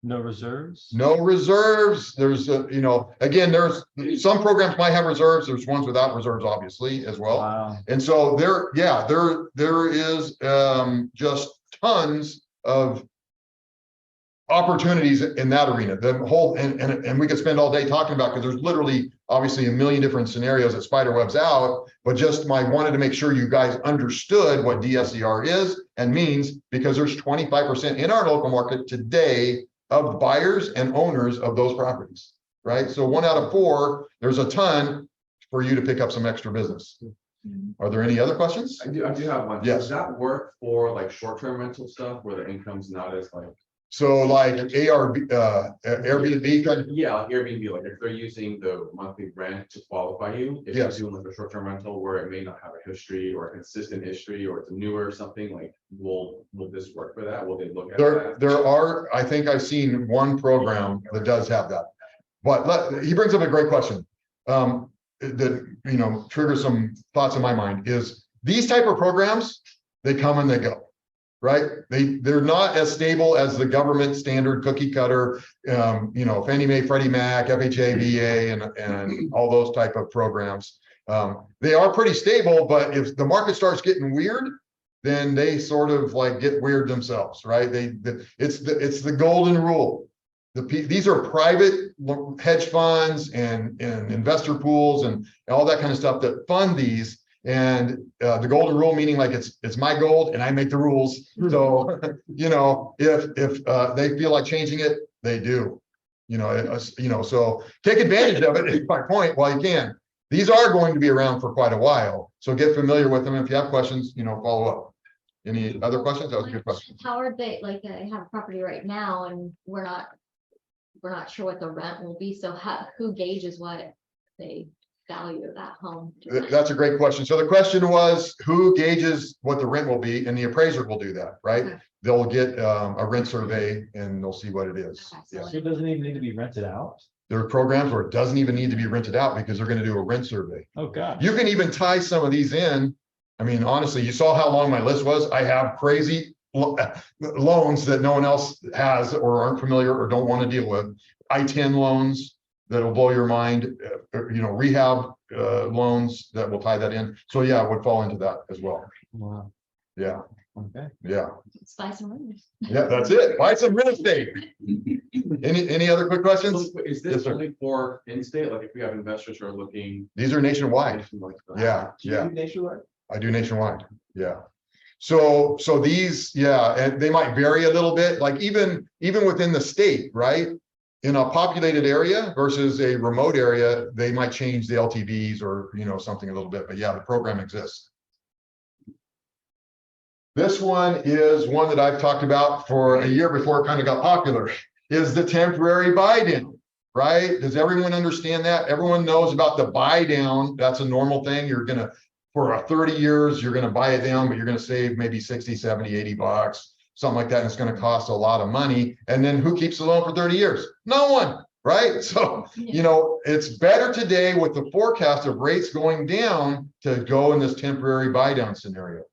No reserves? No reserves. There's again, there's some programs might have reserves. There's ones without reserves, obviously, as well. Wow. And so there is just tons of opportunities in that arena. The whole and we could spend all day talking about, because there's literally obviously a million different scenarios that spider webs out, but just wanted to make sure you guys understood what DSCR is and means, because there's 25% in our local market today of buyers and owners of those properties, right? So 1 out of 4, there's a ton for you to pick up some extra business. Are there any other questions? I do have one. Yes. Does that work for like short-term rental stuff where the income's not as like So like Airbnb, kind of- Yeah, like Airbnb, like if they're using the monthly rent to qualify you, if you're Yes. doing like a short-term rental where it may not have a history or a consistent history, or it's newer or something, like, will this work for that? Will they look at that? there are, I think I've seen one program that does have that. But he brings up a great question. That, you know, triggers some thoughts in my mind is these type of programs, they come and they go. Right? They're not as stable as the government standard cookie cutter, you know, Fannie Mae, Freddie Mac, FHA, VA, and all those type of programs. They are pretty stable, but if the market starts getting weird, then they sort of like get weird themselves, right? It's the golden rule. These are private hedge funds and investor pools and all that kind of stuff that fund these. And the golden rule, meaning like it's my gold and I make the rules. So, you know, if they feel like changing it, they do. You know, so take advantage of it. Is my point. While you can, these are going to be around for quite a while. So get familiar with them. If you have questions, you know, follow up. Any other questions? That was a good question. How are they, like, I have a property right now and we're not sure what the rent will be. So who gauges what they value that home? That's a great question. So the question was, who gauges what the rent will be? And the appraiser will do that, right? Okay. They'll get a rent survey and they'll see what it is. Okay, Yeah. So it doesn't even need to be rented out? There are programs where it doesn't even need to be rented out because they're going to do a rent survey. Oh, God. You can even tie some of these in. I mean, honestly, you saw how long my list was. I have crazy loans that no one else has or aren't familiar or don't want to deal with. I-10 loans that'll blow your mind, you know, rehab loans that will tie that in. So yeah, it would fall into that as well. Wow. Yeah, Okay. yeah, Let's buy some rooms. yeah, that's it. Buy some real estate. Any other quick questions? Is Yes, this sir. only for in-state, like if we have investors who are looking? These are nationwide. Yeah, yeah. I do nationwide. Yeah. So these, yeah, and they might vary a little bit, like even within the state, right? In a populated area versus a remote area, they might change the LTVs or, you know, something a little bit, but yeah, the program exists. This one is one that I've talked about for a year before it kind of got popular, is the temporary buy down, right? Does everyone understand that? Everyone knows about the buy down. That's a normal thing. You're going to, for 30 years, you're going to buy it down, but you're going to save maybe 60, 70, 80 bucks, something like that. And it's going to cost a lot of money. And then who keeps the loan for 30 years? No one, right? So, you know, it's better today with the forecast of rates going down to go in this temporary buy down scenario.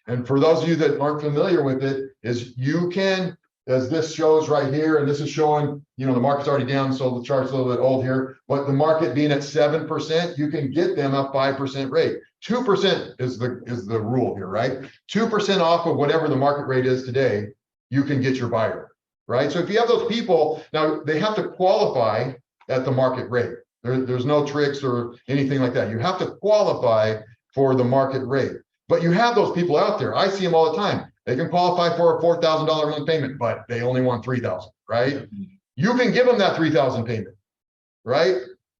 And for those of you that aren't familiar with it, is you can, as this shows right here, and this is showing, you know, the market's already down, so the chart's a little bit old here, but the market being at 7%, you can get them a 5% rate. 2% is the rule here, right? 2% off of whatever the market rate is today, you can get your buyer, right? So if you have those people, now they have to qualify at the market rate. There's no tricks or anything like that. You have to qualify for the market rate. But you have those people out there. I see them all the time. They can qualify for a $4,000 a month payment, but they only want $3,000, right? You can give them that $3,000 payment, right?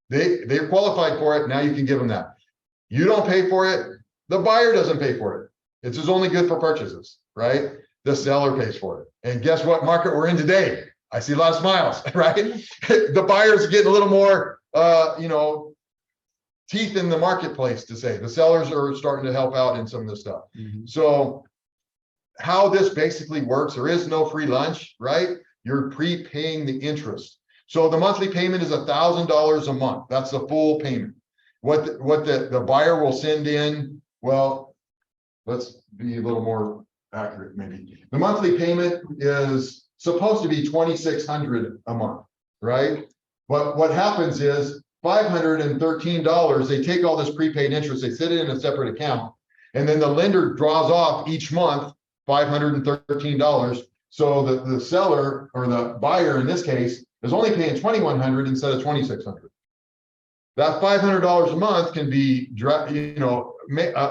They're qualified for it. Now you can give them that. You don't pay for it. The buyer doesn't pay for it. It's just only good for purchases, right? The seller pays for it. And guess what market we're in today? I see a lot of smiles, right? The buyers getting a little more, you know, teeth in the marketplace to say. The sellers are starting to help out in some of this stuff. So how this basically works, there is no free lunch, right? You're prepaying the interest. So the monthly payment is $1,000 a month. That's the full payment. What the buyer will send in, well, let's be a little more accurate maybe. The monthly payment is supposed to be $2,600 a month, right? But what happens is $513, they take all this prepaid interest, they sit it in a separate account, and then the lender draws off each month $513. So the seller or the buyer in this case is only paying $2,100 instead of $2,600. That $500 a month can be, you know,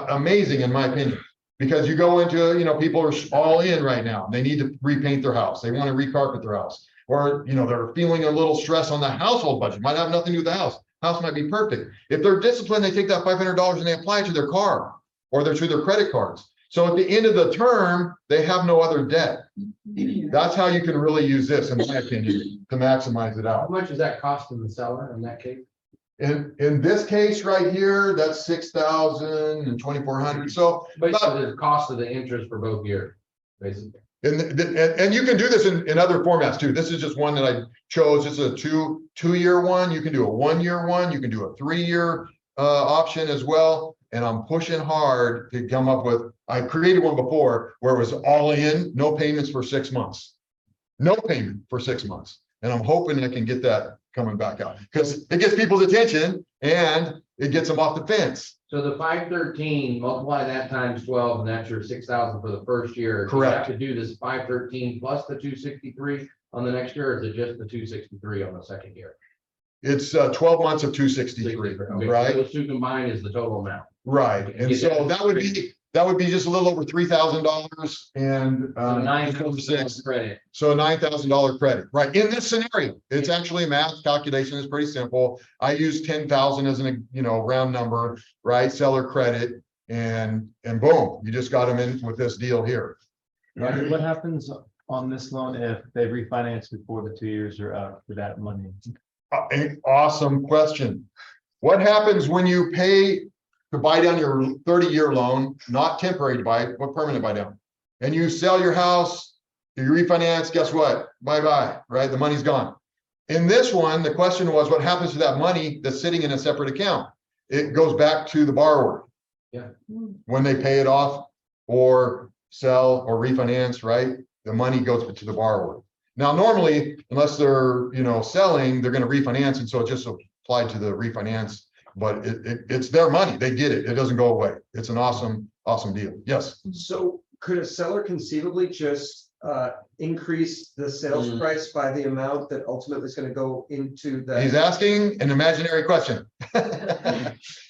amazing in my opinion, because you go into, you know, people are all in right now. They need to repaint their house. They want to recarpet their house, or, you know, they're feeling a little stress on the household budget. Might have nothing to do with the house. House might be perfect. If they're disciplined, they take that $500 and they apply it to their car or to their credit cards. So at the end of the term, they have no other debt. That's how you can really use this, in my opinion, to maximize it How out. much is that costing the seller in that case? In this case right here, that's 6,000 and 2,400. So Basically, the cost of the interest for both years, basically. and you can do this in other formats too. This is just one that I chose. It's a two-year one. You can do a 1-year one. You can do a 3-year option as well. And I'm pushing hard to come up with, I created one before where it was all in, no payments for 6 months. No payment for 6 months. And I'm hoping I can get that coming back out because it gets people's attention and it gets them off the fence. So the 513, multiply that times 12, and that's your 6,000 for the first year. Do you Correct. have to do this 513 plus the 263 on the next year, or is it just the 263 on the second year? It's 12 months of 263, Okay, right? so those two combined is the total amount. Right. And so that would be just a little over $3,000 and So $9,000 credit. So a $9,000 credit, right? In this scenario, it's actually a math calculation. It's pretty simple. I use 10,000 as an, round number, right? Seller credit and boom, you just got them in with this deal here. Rodney, what happens on this loan if they refinance before the 2 years are up for that money? An awesome question. What happens when you pay to buy down your 30-year loan, not temporary to buy, but permanent buy down? And you sell your house, you refinance, guess what? Bye-bye, right? The money's gone. In this one, the question was, what happens to that money that's sitting in a separate account? It goes back to the borrower. Yeah. When they pay it off or sell or refinance, right? The money goes to the borrower. Now, normally, unless they're, selling, they're going to refinance. And so it just applied to the refinance, but it's their money. They get it. It doesn't go away. It's an awesome, awesome deal. Yes. So could a seller conceivably just increase the sales price by the amount that ultimately is going to go into the? He's asking an imaginary question.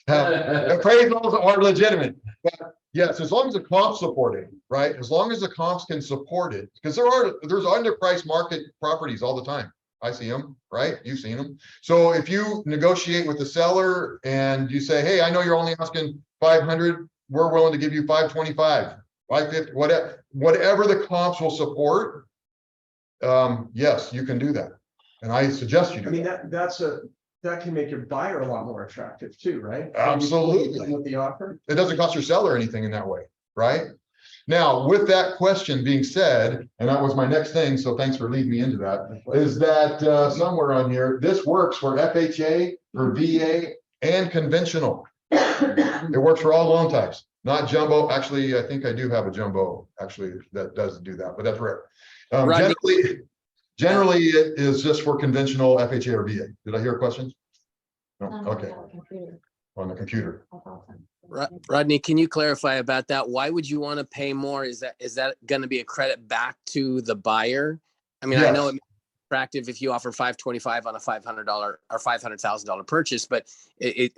Appraisals are legitimate, but yes, as long as the comps support it, right? As long as the comps can support it, because there's underpriced market properties all the time. I see them, right? You've seen them. So if you negotiate with the seller and you say, hey, I know you're only asking 500, we're willing to give you 525, 550, whatever the comps will support. Yes, you can do that. And I suggest you do. I mean, that can make your buyer a lot more attractive too, right? Absolutely. With the offer. It doesn't cost your seller anything in that way, right? Now, with that question being said, and that was my next thing, so thanks for leading me into that, is that somewhere on here, this works for FHA, for VA, and conventional. It works for all loan types, not jumbo. Actually, I think I do have a jumbo, actually, that does do that, but that's rare. Generally, it is just for conventional FHA or VA. Did I hear a question? No, okay. On the computer. Rodney, can you clarify about that? Why would you want to pay more? Is that going to be a credit back to the buyer? I mean, yes. I know it's attractive if you offer $525 on a $500 or $500,000 purchase, but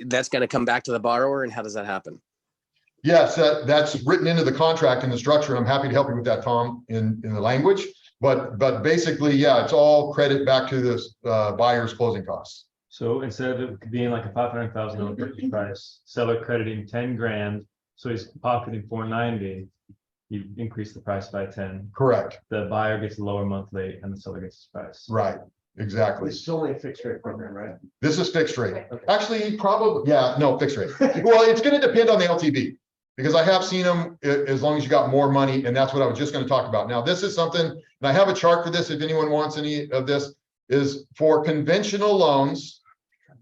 that's going to come back to the borrower. And how does that happen? Yes, that's written into the contract and the structure. I'm happy to help you with that, Tom, in the language. But basically, yeah, it's all credit back to this buyer's closing costs. So instead of it being like a $500,000 purchase price, seller crediting 10 grand, so he's pocketing 490, you increase the price by 10. Correct. The buyer gets a lower monthly and the seller gets his price. Right, exactly. It's only a fixed rate program, right? This is fixed rate. Actually, probably, yeah, no, fixed rate. Well, it's going to depend on the LTV. Because I have seen them as long as you got more money, and that's what I was just going to talk about. Now, this is something, and I have a chart for this if anyone wants any of this, is for conventional loans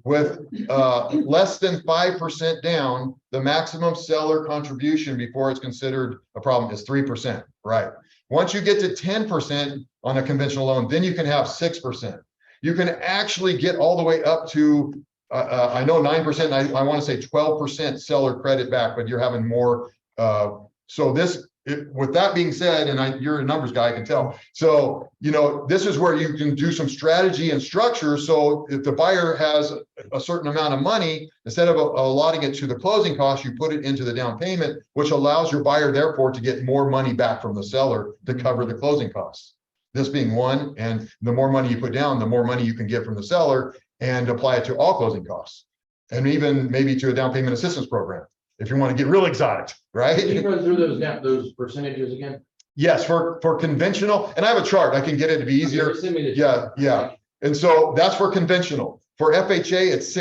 with less than 5% down, the maximum seller contribution before it's considered a problem is 3%, right? Once you get to 10% on a conventional loan, then you can have 6%. You can actually get all the way up to I know 9%, I want to say 12% seller credit back, but you're having more. So with that being said, and you're a numbers guy, I can tell. So, this is where you can do some strategy and structure. So if the buyer has a certain amount of money, instead of allotting it to the closing costs, you put it into the down payment, which allows your buyer therefore to get more money back from the seller to cover the closing costs. This being one, and the more money you put down, the more money you can get from the seller and apply it to all closing costs, and even maybe to a down payment assistance program. if you want to get real exotic, Can you right? run through those percentages again? Yes, for conventional, and I have a chart, I can get it to be easier. Send me the Yeah, chart. yeah. And so that's for conventional. For FHA, it's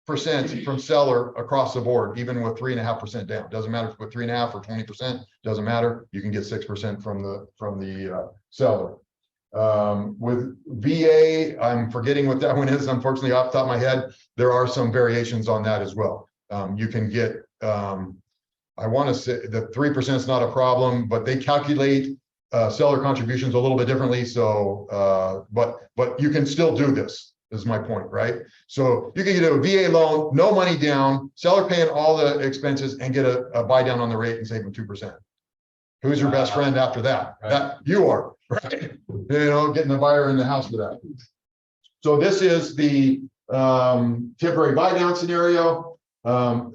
6% from seller across the board, even with 3.5% down. Doesn't matter if you put 3.5 or 20%, doesn't matter. You can get 6% from the seller. With VA, I'm forgetting what that one is, unfortunately, off the top of my head. There are some variations on that as well. You can get, I want to say that 3% is not a problem, but they calculate seller contributions a little bit differently. So, but you can still do this, is my point, right? So you can get a VA loan, no money down, seller paying all the expenses, and get a buy down on the rate and save them 2%. Who's your best friend after that? Right. That you are, right? You know, getting the buyer in the house for that. So this is the temporary buy down scenario.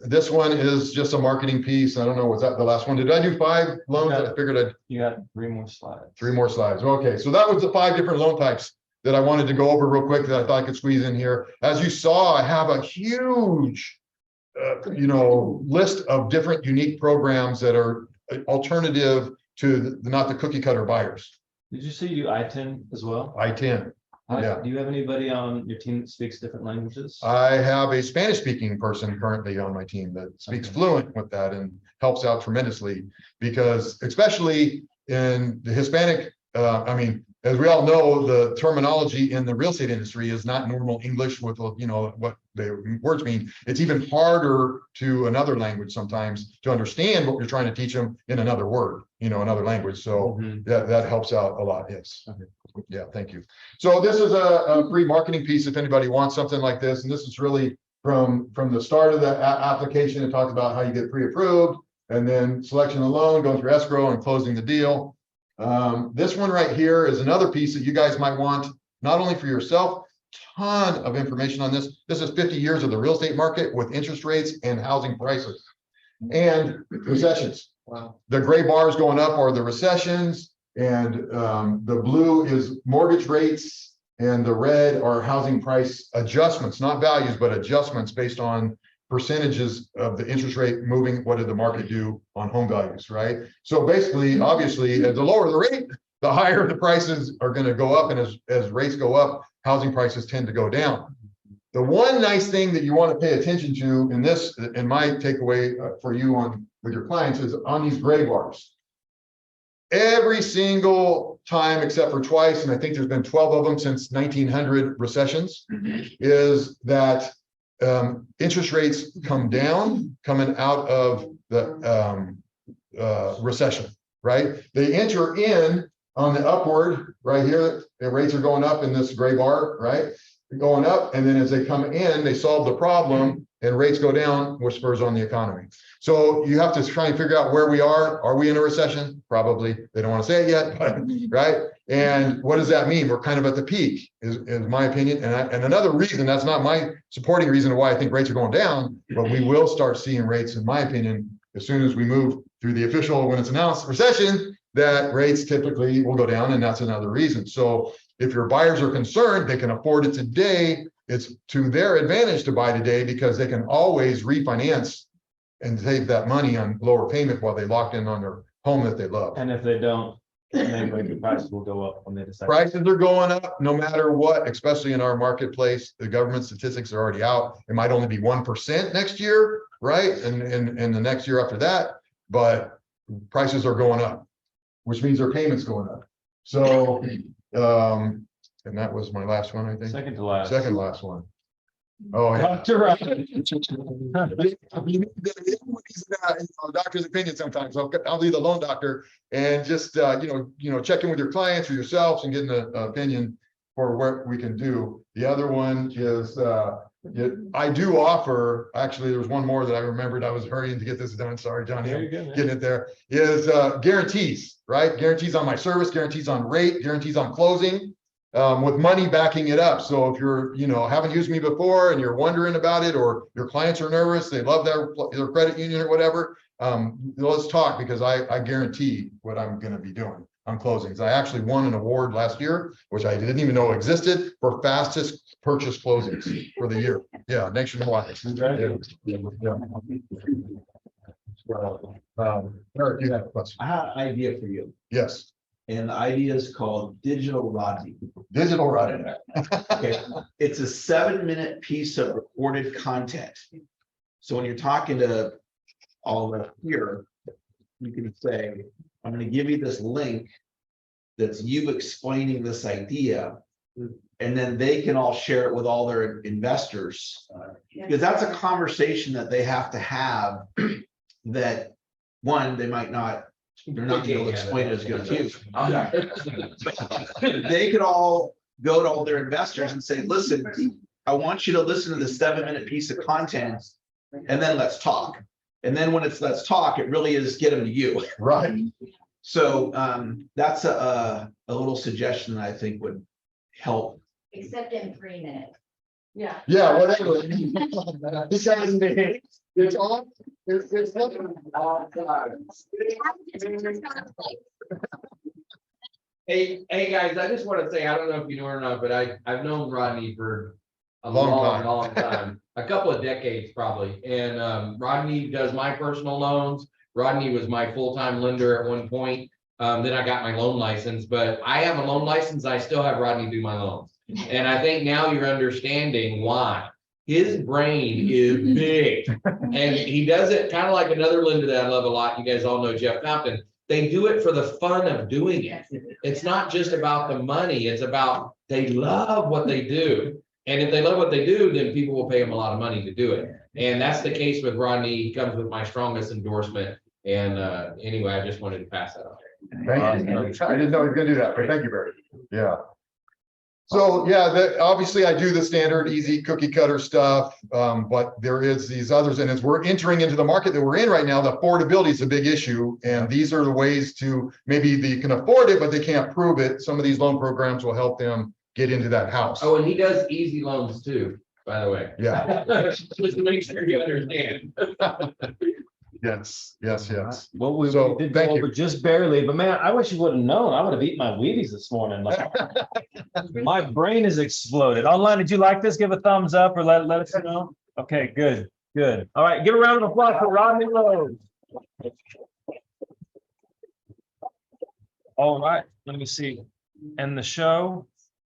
This one is just a marketing piece. I don't know, was that the last one? Did I do 5 loans? I figured You got 3 more slides. 3 more slides. Okay, so that was the 5 different loan types that I wanted to go over real quick that I thought I could squeeze in here. As you saw, I have a huge, list of different unique programs that are alternative to not the cookie cutter buyers. Did you say you do I-10 as well? I-10. Yeah. Do you have anybody on your team that speaks different languages? I have a Spanish speaking person currently on my team that speaks fluent with that and helps out tremendously, because especially in the Hispanic, as we all know, the terminology in the real estate industry is not normal English with, what the words mean. It's even harder to another language sometimes to understand what you're trying to teach them in another word, another language. So that helps out a lot. Yes. Okay. Yeah, thank you. So this is a free marketing piece if anybody wants something like this. And this is really from the start of the application. It talks about how you get pre-approved, and then selection of the loan, going through escrow, and closing the deal. This one right here is another piece that you guys might want, not only for yourself, ton of information on this. This is 50 years of the real estate market with interest rates and housing prices and recessions. Wow. The gray bars going up are the recessions, and the blue is mortgage rates, and the red are housing price adjustments, not values, but adjustments based on percentages of the interest rate moving. What did the market do on home values, right? So basically, obviously, as the lower the rate, the higher the prices are going to go up, and as rates go up, housing prices tend to go down. The one nice thing that you want to pay attention to in this, and my takeaway for you with your clients, is on these gray bars. Every single time except for twice, and I think there's been 12 of them since 1900 recessions, is that interest rates come down coming out of the recession, right? They enter in on the upward right here. The rates are going up in this gray bar, right? They're going up, and then as they come in, they solve the problem, and rates go down, which spurs on the economy. So you have to try and figure out where we are. Are we in a recession? Probably. They don't want to say it yet, but, right? And what does that mean? We're kind of at the peak, is my opinion. And another reason, that's not my supporting reason why I think rates are going down, but we will start seeing rates, in my opinion, as soon as we move through the official, when it's announced recession, that rates typically will go down, and that's another reason. So if your buyers are concerned, they can afford it today. It's to their advantage to buy today, because they can always refinance and save that money on lower payment while they locked in on their home that they love. And if they don't, then the prices will go up when they decide. Prices are going up no matter what, especially in our marketplace. The government statistics are already out. It might only be 1% next year, right? And the next year after that, but prices are going up, which means their payments going up. So, and that was my last one, I think. Second to last. Second last one. Oh, yeah. Dr. Doctor's opinion sometimes. I'll be the loan doctor and just, check in with your clients or yourselves and get an opinion for what we can do. The other one is, I do offer, actually, there was one more that I remembered. I was hurrying to get this done. Sorry, Johnny, There you go, man. getting it there. Is guarantees, right? Guarantees on my service, guarantees on rate, guarantees on closing. With money backing it up. So if you're, haven't used me before and you're wondering about it, or your clients are nervous, they love their credit union or whatever, let's talk, because I guarantee what I'm going to be doing on closings. I actually won an award last year, which I didn't even know existed, for fastest purchase closings for the year. Yeah, nationwide. Yeah. Eric, you have a question? I have an idea for you, Yes, and the idea is called Digital Rodney. digital running. Okay, it's a 7-minute piece of recorded content. So when you're talking to all of us here, you can say, I'm gonna give you this link that's you explaining this idea. And then they can all share it with all their investors. Because that's a conversation that they have to have that, one, they might not, they're not gonna be able to explain it as good as you. They could all go to all their investors and say, listen, I want you to listen to this 7-minute piece of content, and then let's talk. And then when it's let's talk, it really is get them to you. Right. So that's a little suggestion that I think would help. Except in 3 minutes. Yeah. Yeah, whatever. This guy's name. It's on. It's nothing. Hey, guys, I just want to say, I don't know if you know or not, but I've known Rodney for a Long long time, a couple of decades probably. And Rodney does my personal loans. Rodney was my full-time lender at one point. Then I got my loan license, but I have a loan license. I still have Rodney do my loans. And I think now you're understanding why. His brain is big, and he does it kind of like another lender that I love a lot. You guys all know Jeff Compton. They do it for the fun of doing it. It's not just about the money. It's about they love what they do. And if they love what they do, then people will pay them a lot of money to do it. And that's the case with Rodney. He comes with my strongest endorsement. And anyway, I just wanted to pass that on. Thank you. I didn't know he was gonna do that, but thank you, Barry. Yeah. So, yeah, obviously I do the standard easy cookie cutter stuff, but there is these others, and as we're entering into the market that we're in right now, the affordability is a big issue. And these are the ways to, maybe they can afford it, but they can't prove it. Some of these loan programs will help them get into that house. Oh, and he does easy loans too, by the way. Yeah. Just to make sure you understand. Yes. Well, we So, did thank go you. over just barely, but man, I wish you would have known. I would have eaten my Wheaties this morning. Like, my brain has exploded. Online, did you like this? Give a thumbs up or let us know. Okay, good. All right, give a round of applause for Rodney Rose. All right, let me see. End the show.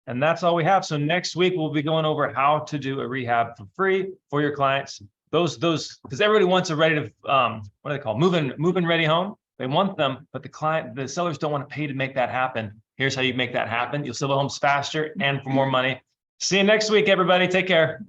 And that's all we have. So next week, we'll be going over how to do a rehab for free for your clients. Those, because everybody wants a ready to, what do they call, move-in ready home. They want them, but the sellers don't want to pay to make that happen. Here's how you make that happen. You'll sell the homes faster and for more money. See you next week, everybody. Take care.